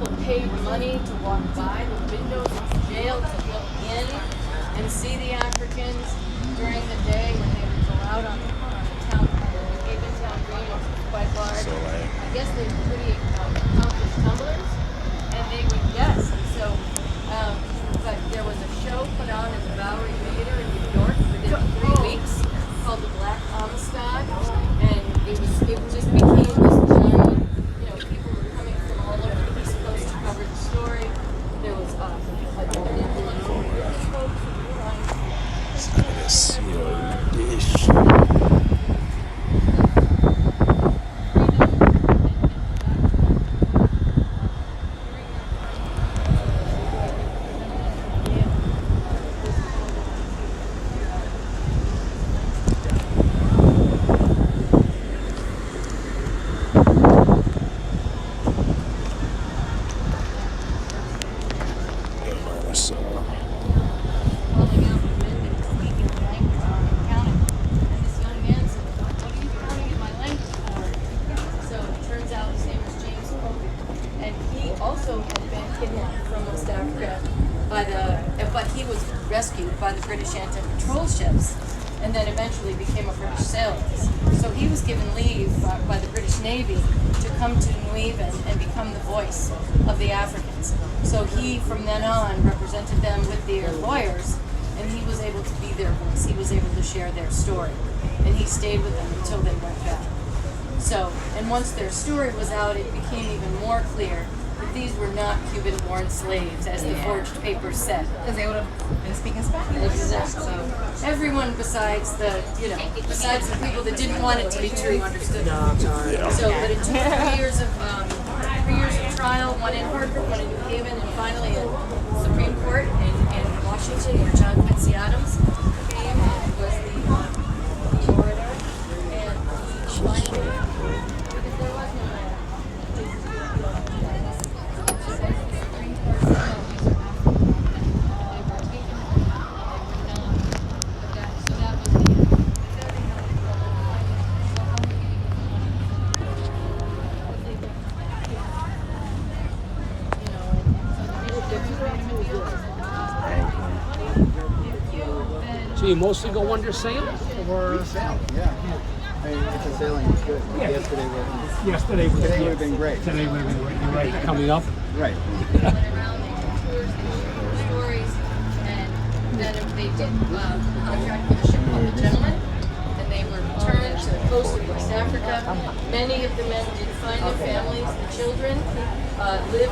people paid money to walk by the windows of the jail to look in and see the Africans during the day when they would go out on the town, Haven Town Green, which was quite large. So, like, I guess they were pretty accomplished tumblers, and they would guess. And so, but there was a show put on in the Bowery Theater in New York within 3 weeks called The Black Amistad, and it just became this giant, people were coming from all over the East Coast to cover the story. There was an influential folks who look at this, dish. but he was rescued by the British anti-patrol ships and then eventually became a British sailor. So he was given leave by the British Navy to come to New Haven and become the voice of the Africans. So he, from then on, represented them with their lawyers, and he was able to be their voice. He was able to share their story, and he stayed with them until they went back. So, and once their story was out, it became even more clear that these were not Cuban-born slaves, as the forged papers said. Because they would have been speaking Spanish. Exactly. So everyone besides the, besides the people that didn't want it to be true understood. Yeah. So, but it took 3 years of 3 years of trial, one in Hartford, one in New Haven, and finally in Supreme Court in Washington, where John Quincy Adams came and was the orator, and he finally, because there was no So you mostly go under sail? Or Sail, yeah. I mean, if the sailing was good. Yeah. Yesterday was. Today would have been great. Today would have been great. You're right. Coming up. Right. went around making tours, they told stories, and then they did contract with a ship called the Gentleman, and they were returned to the coast of West Africa. Many of the men did find their families, the children lived